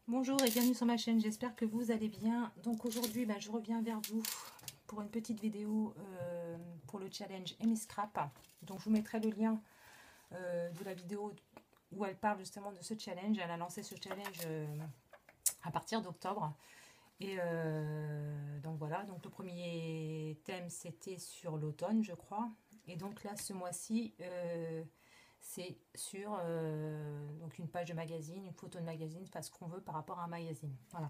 Bonjour et bienvenue sur ma chaîne, j'espère que vous allez bien. Donc aujourd'hui, je reviens vers vous pour une petite vidéo pour le challenge Amy Scrap. Donc je vous mettrai le lien de la vidéo où elle parle justement de ce challenge. Elle a lancé ce challenge à partir d'octobre. Et donc voilà, donc le premier thème c'était sur l'automne je crois. Et donc là ce mois-ci c'est sur donc une page de magazine, une photo de magazine, enfin ce qu'on veut par rapport à un magazine. Voilà.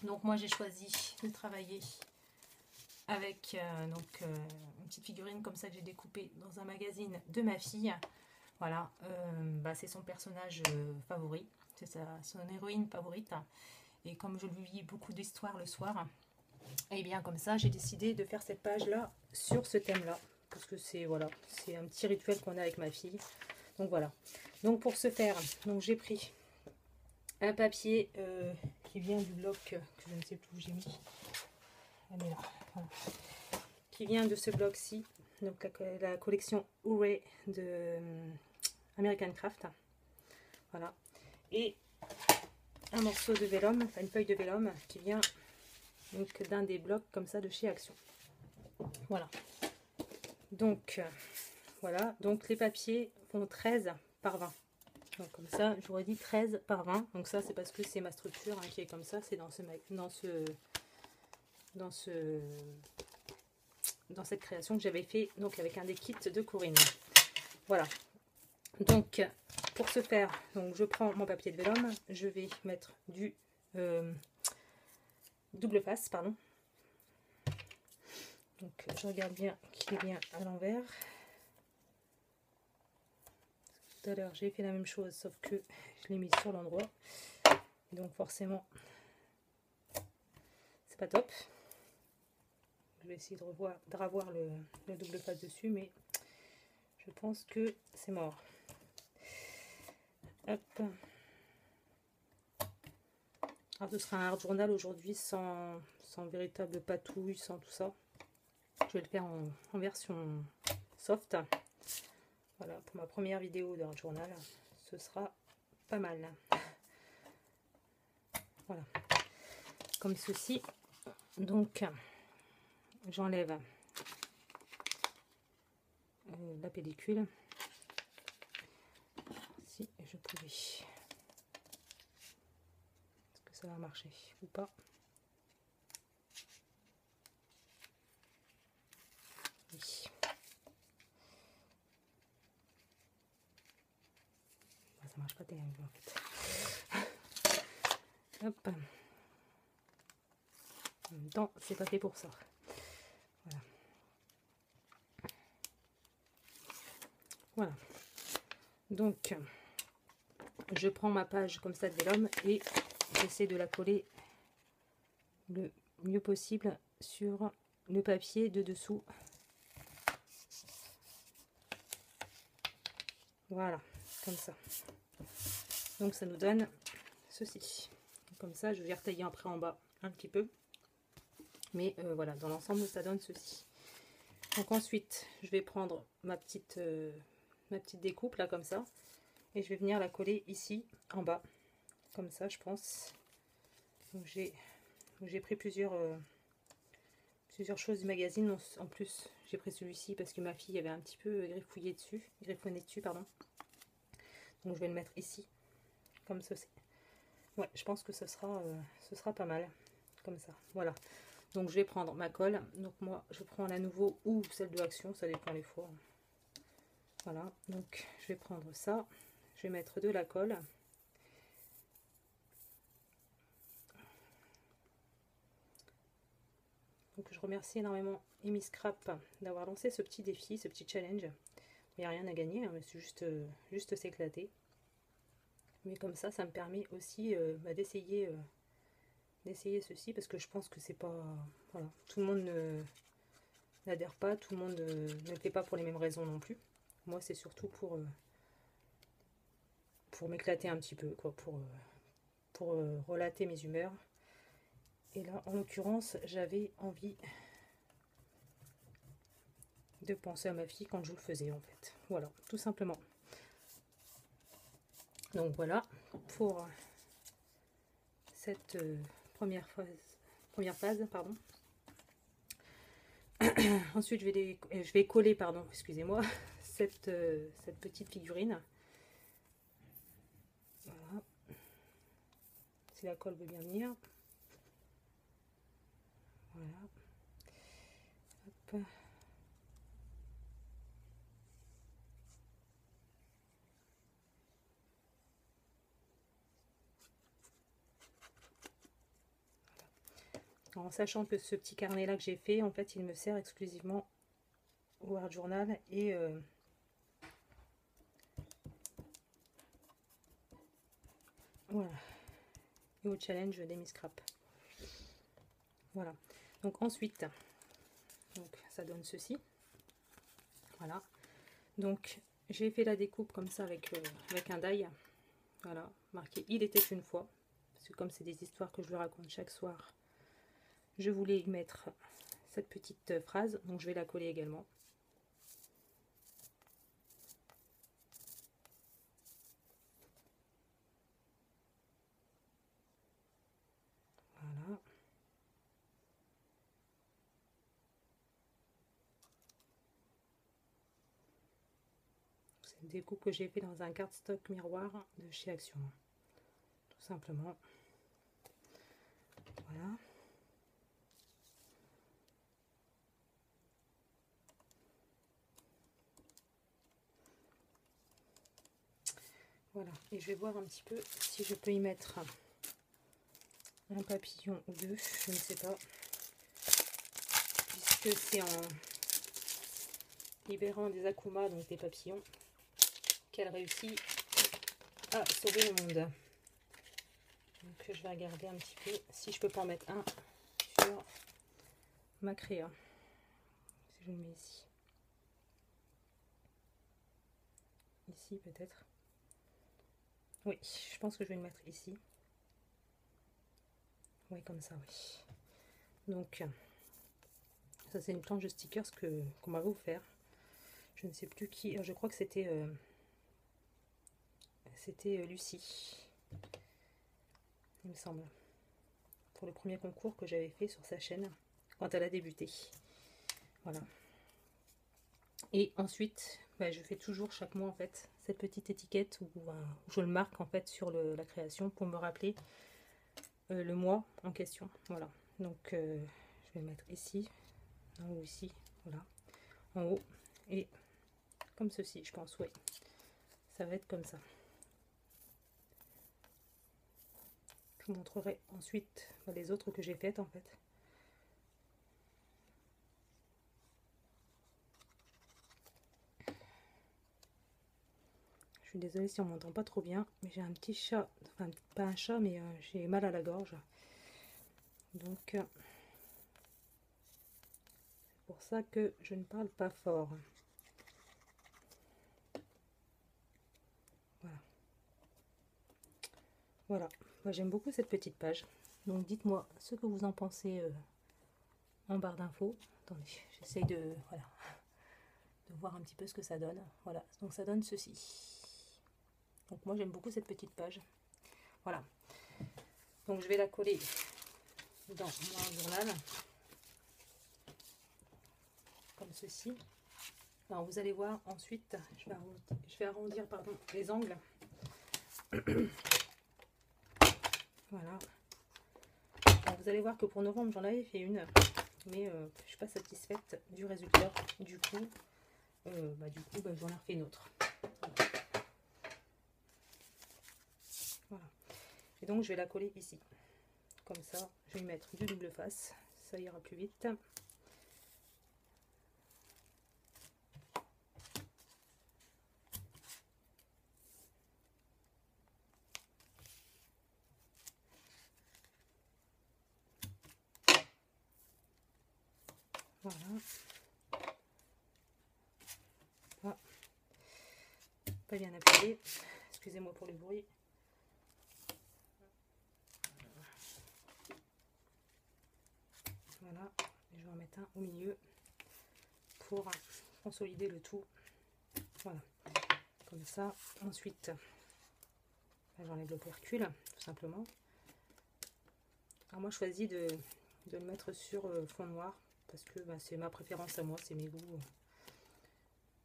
Donc moi j'ai choisi de travailler avec une petite figurine comme ça que j'ai découpée dans un magazine de ma fille. Voilà, c'est son personnage favori, c'est son héroïne favorite. Et comme je lui lis beaucoup d'histoires le soir, et bien comme ça j'ai décidé de faire cette page là sur ce thème là. Parce que c'est voilà, c'est un petit rituel qu'on a avec ma fille. Donc voilà. Donc pour ce faire, donc j'ai pris un papier qui vient du bloc que je ne sais plus où j'ai mis. Elle est là. Voilà. Qui vient de ce bloc-ci. Donc la collection Hooray de American Craft. Voilà. Et un morceau de vélum, enfin une feuille de vélum qui vient donc d'un des blocs comme ça de chez Action. Voilà. Donc voilà. Donc les papiers font 13 par 20. Donc comme ça, j'aurais dit 13 par 20. Donc ça, c'est parce que c'est ma structure qui est comme ça. C'est dans cette création que j'avais fait donc avec un des kits de Corinne. Voilà. Donc pour ce faire, donc je prends mon papier de vélum. Je vais mettre du double face, pardon. Donc je regarde bien qu'il est bien à l'envers. Tout à l'heure, j'ai fait la même chose, sauf que je l'ai mis sur l'endroit. Donc forcément, c'est pas top. Je vais essayer de ravoir le double face dessus, mais je pense que c'est mort. Hop. Alors ce sera un art journal aujourd'hui sans véritable patouille, sans tout ça. Je vais le faire en version soft. Voilà, pour ma première vidéo d'art journal, ce sera pas mal. Voilà, comme ceci. Donc, j'enlève la pellicule. Si je pouvais. Est-ce que ça va marcher ou pas? Oui. Ça marche pas terrible en fait. Hop. En même temps, c'est pas fait pour ça. Voilà. Voilà. Donc, je prends ma page comme ça de vélum et j'essaie de la coller le mieux possible sur le papier de dessous. Voilà, comme ça. Donc ça nous donne ceci. Comme ça, je vais retailler après en bas un petit peu. Mais voilà, dans l'ensemble, ça donne ceci. Donc ensuite, je vais prendre ma petite découpe là comme ça. Et je vais venir la coller ici en bas. Comme ça, je pense. Donc j'ai pris plusieurs choses du magazine. En plus, j'ai pris celui-ci parce que ma fille avait un petit peu griffonné dessus, pardon. Donc je vais le mettre ici, comme ceci. Ouais, je pense que ce sera pas mal, comme ça. Voilà. Donc je vais prendre ma colle. Donc moi, je prends la Nouveau ou celle de Action, ça dépend les fois. Voilà. Donc je vais prendre ça. Je vais mettre de la colle. Donc je remercie énormément Amy Scrap d'avoir lancé ce petit défi, ce petit challenge. Il n'y a rien à gagner, hein, mais c'est juste s'éclater. Mais comme ça me permet aussi d'essayer ceci, parce que je pense que c'est pas... Voilà, tout le monde n'adhère pas, tout le monde ne le fait pas pour les mêmes raisons non plus. Moi, c'est surtout pour m'éclater un petit peu, quoi, pour relater mes humeurs. Et là, en l'occurrence, j'avais envie de penser à ma fille quand je le faisais, en fait. Voilà, tout simplement. Donc voilà, pour cette première phase, pardon. Ensuite, je vais coller, pardon, excusez-moi, cette petite figurine. Voilà. Si la colle veut bien venir. Voilà. Hop. En sachant que ce petit carnet là que j'ai fait, en fait, il me sert exclusivement au Art Journal et voilà, et au challenge d'Amy Scrap. Voilà. Donc ensuite, donc ça donne ceci. Voilà. Donc j'ai fait la découpe comme ça avec un die. Voilà, marqué "Il était une fois", parce que comme c'est des histoires que je lui raconte chaque soir, je voulais y mettre cette petite phrase, donc je vais la coller également. Voilà. C'est une découpe que j'ai fait dans un cardstock miroir de chez Action, tout simplement. Voilà. Voilà, et je vais voir un petit peu si je peux y mettre un papillon ou deux, je ne sais pas, puisque c'est en libérant des akumas, donc des papillons, qu'elle réussit à sauver le monde. Donc je vais regarder un petit peu si je peux pas en mettre un sur ma créa. Si je le mets ici. Ici peut-être. Oui, je pense que je vais le mettre ici. Oui, comme ça, oui. Donc, ça c'est une planche de stickers qu'on m'a offert. Je ne sais plus qui, je crois que c'était Lucie, il me semble, pour le premier concours que j'avais fait sur sa chaîne quand elle a débuté. Voilà. Et ensuite, bah, je fais toujours chaque mois en fait cette petite étiquette où je le marque en fait sur la création pour me rappeler le mois en question. Voilà. Donc je vais le mettre ici, en haut ici, voilà, en haut et comme ceci, je pense. Oui, ça va être comme ça. Je vous montrerai ensuite les autres que j'ai faites en fait. Je suis désolée si on m'entend pas trop bien, mais j'ai un petit chat, enfin pas un chat, mais j'ai mal à la gorge. Donc c'est pour ça que je ne parle pas fort. Voilà. Voilà. Moi, j'aime beaucoup cette petite page. Donc dites-moi ce que vous en pensez en barre d'infos. Attendez, j'essaye de voir un petit peu ce que ça donne. Voilà, donc ça donne ceci. Donc moi j'aime beaucoup cette petite page. Voilà. Donc je vais la coller dans mon journal. Comme ceci. Alors vous allez voir ensuite, je vais arrondir pardon, les angles. Voilà. Alors vous allez voir que pour novembre j'en avais fait une, mais je ne suis pas satisfaite du résultat. Du coup, j'en ai refait une autre. Voilà. Et donc je vais la coller ici. Comme ça, je vais y mettre du double face, ça ira plus vite. Voilà. Ah. Pas bien appuyé. Excusez-moi pour le bruit. Voilà. Et je vais en mettre un au milieu pour consolider le tout. Voilà. Comme ça. Ensuite, j'enlève le percule, tout simplement. Alors moi je choisis de le mettre sur fond noir parce que bah, c'est ma préférence à moi, c'est mes goûts.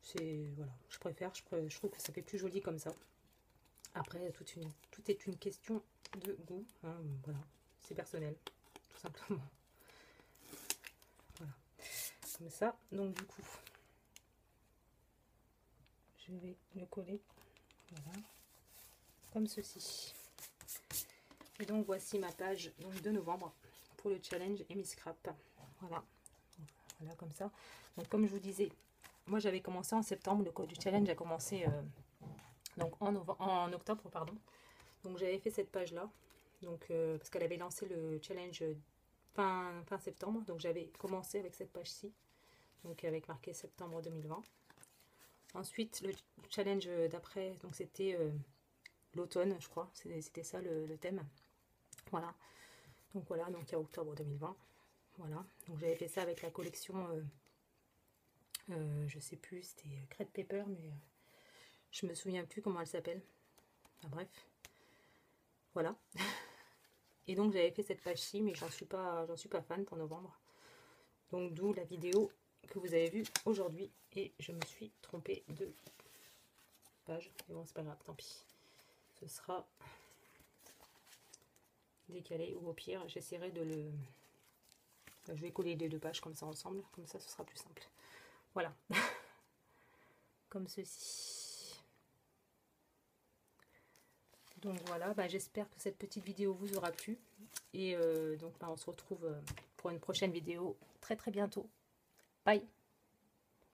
C'est voilà, je préfère, je trouve que ça fait plus joli comme ça. Après tout est une question de goût, hein, voilà, c'est personnel, tout simplement. Voilà, comme ça. Donc du coup, je vais le coller, voilà, comme ceci. Et donc voici ma page donc, de novembre pour le challenge Amy Scrap. Voilà, voilà comme ça. Donc comme je vous disais, moi j'avais commencé en septembre, le code du challenge a commencé donc en octobre, pardon. Donc j'avais fait cette page là, donc parce qu'elle avait lancé le challenge fin septembre, donc j'avais commencé avec cette page-ci, donc avec marqué septembre 2020. Ensuite le challenge d'après, donc c'était l'automne, je crois, c'était ça le thème. Voilà, donc voilà, donc il y a octobre 2020. Voilà, donc j'avais fait ça avec la collection, je sais plus, c'était Crêpe Paper, mais je me souviens plus comment elle s'appelle. Enfin, bref, voilà. Et donc j'avais fait cette page-ci, mais j'en suis pas fan pour novembre. Donc d'où la vidéo que vous avez vue aujourd'hui. Et je me suis trompée de page. Mais bon, c'est pas grave, tant pis. Ce sera décalé, ou au pire, j'essaierai de le... Je vais coller les deux pages comme ça ensemble, comme ça ce sera plus simple. Voilà. Comme ceci. Donc voilà, bah, j'espère que cette petite vidéo vous aura plu. Et donc bah, on se retrouve pour une prochaine vidéo très bientôt. Bye!